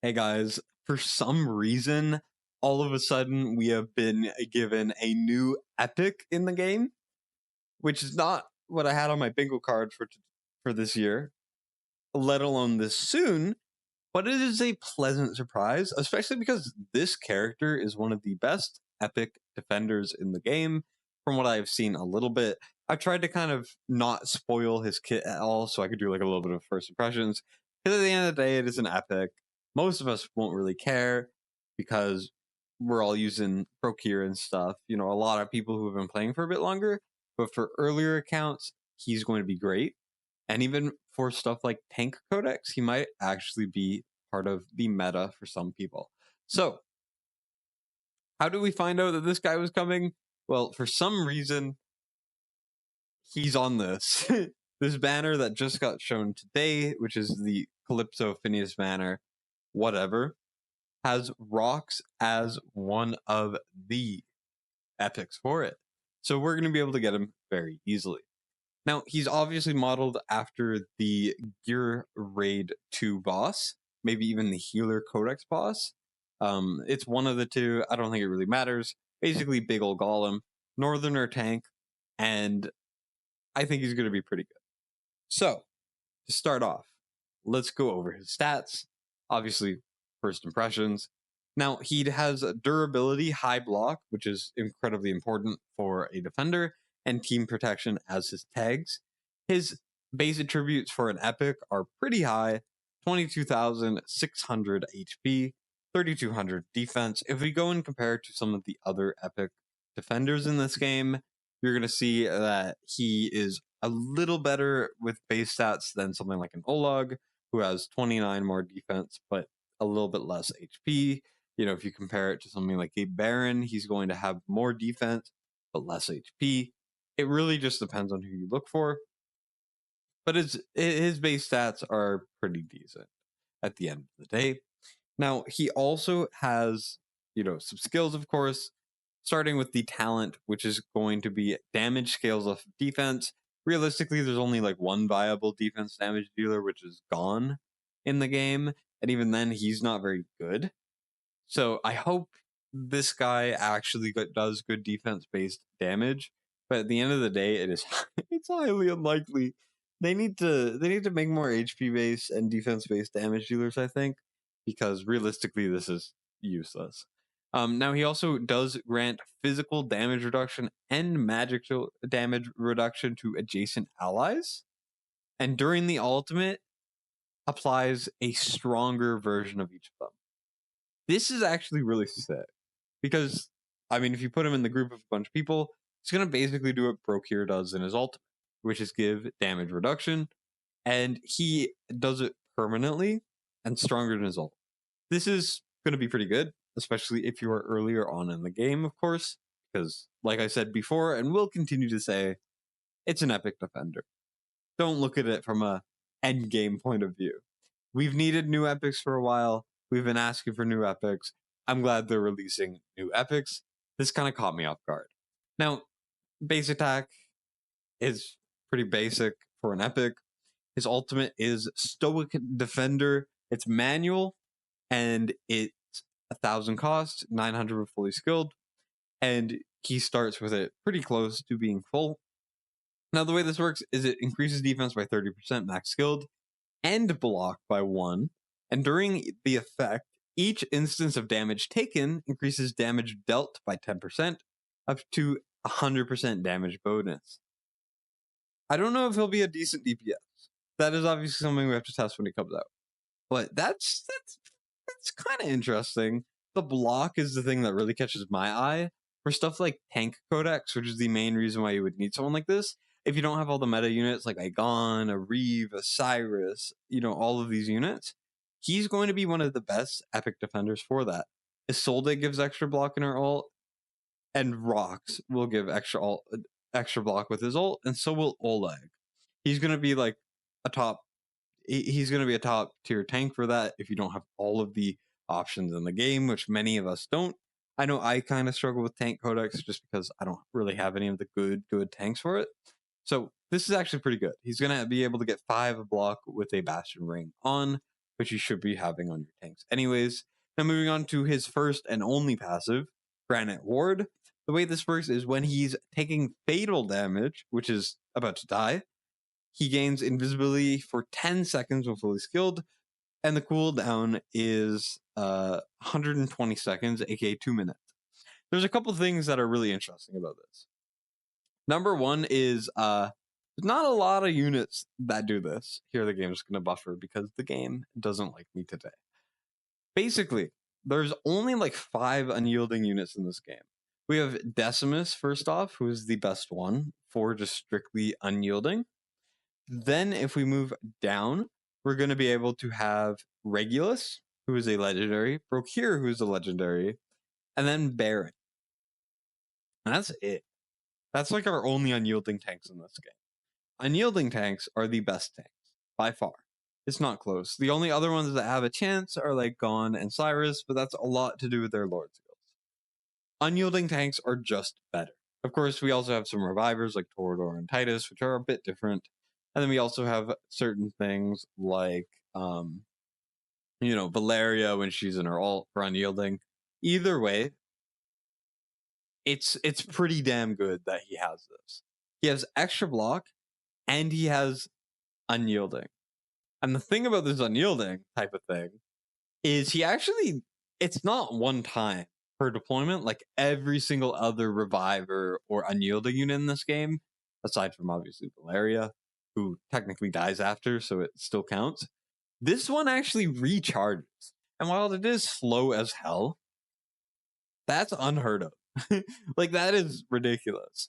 Hey guys, for some reason, all of a sudden we have been given a new epic in the game, which is not what I had on my bingo card for this year, let alone this soon. But it is a pleasant surprise, especially because this character is one of the best epic defenders in the game. From what I've seen a little bit, I've tried to kind of not spoil his kit at all, so I could do like a little bit of first impressions. Because at the end of the day, it is an epic. Most of us won't really care because we're all using Procure and stuff. You know, a lot of people who have been playing for a bit longer, but for earlier accounts, he's going to be great. And even for stuff like Tank Codex, he might actually be part of the meta for some people. So, how do we find out that this guy was coming? Well, for some reason, he's on this. This banner that just got shown today, which is the Calypso Phineas banner, whatever, has Rhox as one of the epics for it. So we're going to be able to get him very easily. Now, he's obviously modeled after the Gear Raid 2 boss, maybe even the Healer Codex boss. It's one of the two. I don't think it really matters. Basically, big ol' golem, northerner tank, and I think he's going to be pretty good. So, to start off, let's go over his stats. Obviously, first impressions. Now, he has durability, high block, which is incredibly important for a defender, and team protection as his tags. His base attributes for an epic are pretty high: 22,600 HP, 3,200 defense. If we go and compare to some of the other epic defenders in this game, you're going to see that he is a little better with base stats than something like an Olag, who has 29 more defense, but a little bit less HP. You know, if you compare it to something like a Baron, he's going to have more defense, but less HP. It really just depends on who you look for. But his base stats are pretty decent at the end of the day. Now, he also has, you know, some skills, of course, starting with the talent, which is going to be damage scales of defense. Realistically, there's only like one viable defense damage dealer, which is gone in the game. And even then, he's not very good. So I hope this guy actually does good defense-based damage. But at the end of the day, it's highly unlikely. They need to make more HP based and defense based damage dealers, I think, because realistically this is useless. Now he also does grant physical damage reduction and magical damage reduction to adjacent allies, and during the ultimate applies a stronger version of each of them. This is actually really sick because, I mean, if you put him in the group of a bunch of people, it's going to basically do what Procure does in his ultimate, which is give damage reduction, and he does it permanently and stronger than his ult. This is going to be pretty good, especially if you are earlier on in the game, of course, because, like I said before, and will continue to say, it's an epic defender. Don't look at it from a end game point of view. We've needed new epics for a while. We've been asking for new epics. I'm glad they're releasing new epics. This kind of caught me off guard. Now, base attack is pretty basic for an epic. His ultimate is Stoic Defender. It's manual, and it's 1,000 cost, 900 with fully skilled, and he starts with it pretty close to being full. Now, the way this works is it increases defense by 30%, max skilled, and block by 1. And during the effect, each instance of damage taken increases damage dealt by 10%, up to 100% damage bonus. I don't know if he'll be a decent DPS. That is obviously something we have to test when he comes out. But that's kind of interesting. The block is the thing that really catches my eye. For stuff like Tank Codex, which is the main reason why you would need someone like this, if you don't have all the meta units like Aegon, a Reeve, a Cyrus, you know, all of these units, he's going to be one of the best epic defenders for that. Isolde gives extra block in her ult, and Rhox will give extra block with his ult, and so will Oleg. He's going to be like he's going to be a top tier tank for that if you don't have all of the options in the game, which many of us don't. I know I kind of struggle with Tank Codex just because I don't really have any of the good tanks for it. So this is actually pretty good. He's going to be able to get 5 block with a Bastion Ring on, which you should be having on your tanks anyways. Now moving on to his first and only passive, Granite Ward. The way this works is when he's taking fatal damage, which is about to die, he gains invisibility for 10 seconds when fully skilled, and the cooldown is 120 seconds, aka 2 minutes. There's a couple things that are really interesting about this. Number one is there's not a lot of units that do this. Here the game's going to buffer because the game doesn't like me today. Basically, there's only like 5 unyielding units in this game. We have Decimus, first off, who is the best one for just strictly unyielding. Then if we move down, we're going to be able to have Regulus, who is a legendary, Procure, who is a legendary, and then Baron. And that's it. That's like our only unyielding tanks in this game. Unyielding tanks are the best tanks, by far. It's not close. The only other ones that have a chance are like Gon and Cyrus, but that's a lot to do with their Lord skills. Unyielding tanks are just better. Of course, we also have some revivers like Torador and Titus, which are a bit different. And then we also have certain things like, Valeria when she's in her ult for unyielding. Either way, it's pretty damn good that he has this. He has extra block and he has unyielding. And the thing about this unyielding type of thing is it's not one time per deployment like every single other reviver or unyielding unit in this game, aside from obviously Valeria, who technically dies after, so it still counts. This one actually recharges. And while it is slow as hell, that's unheard of. Like, that is ridiculous.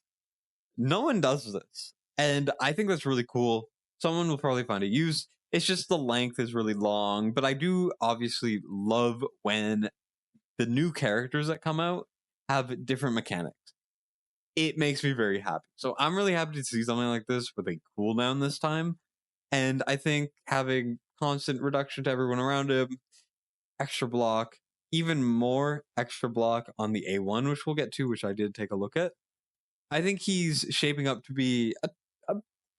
No one does this. And I think that's really cool. Someone will probably find a use. It's just the length is really long. But I do obviously love when the new characters that come out have different mechanics. It makes me very happy. So I'm really happy to see something like this with a cooldown this time. And I think having constant reduction to everyone around him, extra block, even more extra block on the A1, which we'll get to, which I did take a look at. I think he's shaping up to be a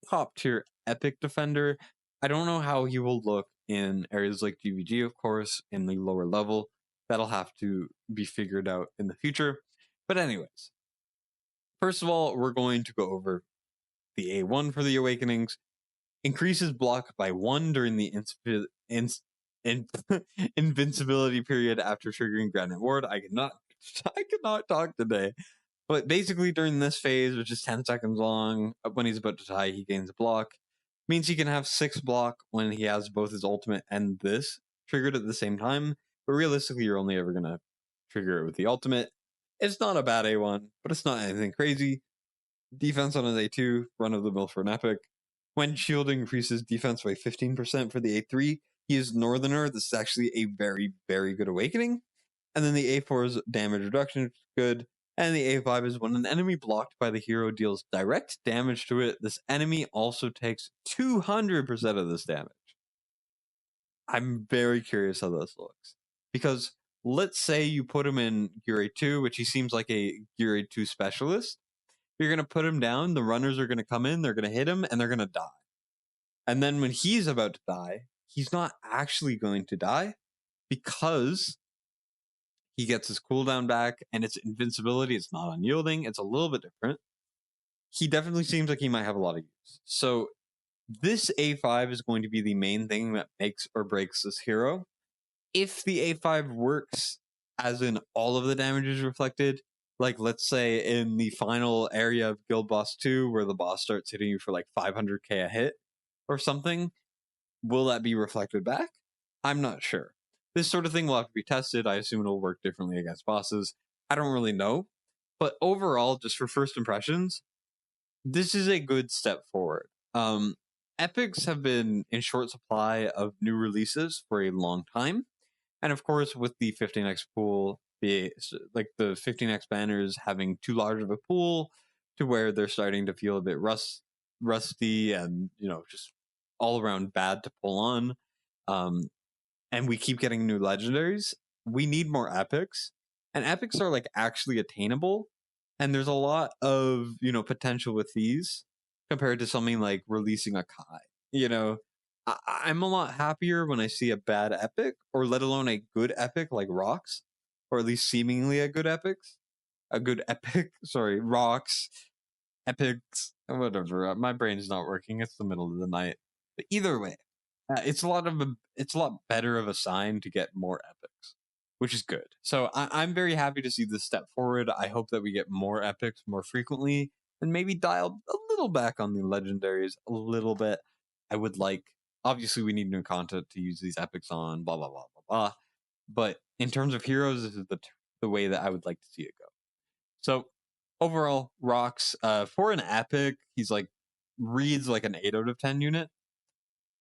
top tier epic defender. I don't know how he will look in areas like GVG, of course, in the lower level. That'll have to be figured out in the future. But anyways, first of all, we're going to go over the A1 for the Awakenings. Increases block by 1 during the invincibility period after triggering Granite Ward. I cannot talk today. But basically during this phase, which is 10 seconds long, when he's about to die, he gains a block. Means he can have 6 block when he has both his ultimate and this triggered at the same time. But realistically, you're only ever going to trigger it with the ultimate. It's not a bad A1, but it's not anything crazy. Defense on his A2, run of the mill for an epic. When shielding increases defense by 15% for the A3, he is Northerner. This is actually a very, very good awakening. And then the A4's damage reduction is good. And the A5 is when an enemy blocked by the hero deals direct damage to it, this enemy also takes 200% of this damage. I'm very curious how this looks. Because let's say you put him in Gear A2, which he seems like a Gear A2 specialist. You're going to put him down, the runners are going to come in, they're going to hit him, and they're going to die. And then when he's about to die, he's not actually going to die because he gets his cooldown back and it's invincibility. It's not unyielding. It's a little bit different. He definitely seems like he might have a lot of use. So this A5 is going to be the main thing that makes or breaks this hero. If the A5 works, as in all of the damage is reflected, like let's say in the final area of Guild Boss 2, where the boss starts hitting you for like 500k a hit or something, will that be reflected back? I'm not sure. This sort of thing will have to be tested. I assume it'll work differently against bosses. I don't really know. But overall, just for first impressions, this is a good step forward. Epics have been in short supply of new releases for a long time. And of course, with the 15x pool, the 15x banners having too large of a pool to where they're starting to feel a bit rusty and, just all around bad to pull on. And we keep getting new legendaries. We need more epics. And epics are like actually attainable. And there's a lot of, potential with these compared to something like releasing a Kai. I'm a lot happier when I see a bad epic, or let alone a good epic like Rhox, or at least seemingly a good epic. Sorry, Rhox, epics, whatever. My brain's not working. It's the middle of the night. But either way, it's a lot better of a sign to get more epics, which is good. So I'm very happy to see this step forward. I hope that we get more epics more frequently, and maybe dial a little back on the legendaries a little bit. I would like. Obviously, we need new content to use these epics on. Blah blah blah blah blah. But in terms of heroes, this is the way that I would like to see it go. So overall, Rhox, for an epic, he's like reads like an 8 out of 10 unit.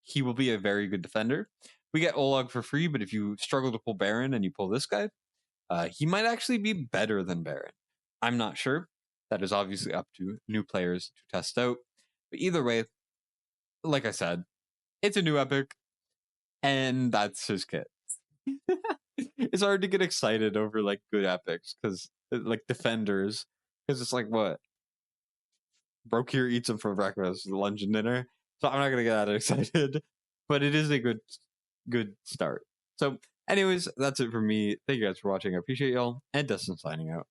He will be a very good defender. We get Olog for free, but if you struggle to pull Baron and you pull this guy, he might actually be better than Baron. I'm not sure. That is obviously up to new players to test out. But either way, like I said, it's a new epic, and that's his kit. It's hard to get excited over like good epics because like defenders, because it's like what broke here eats them for breakfast, lunch, and dinner. So I'm not gonna get that excited, but it is a good start. So, anyways, that's it for me. Thank you guys for watching. I appreciate y'all, and Destined signing out.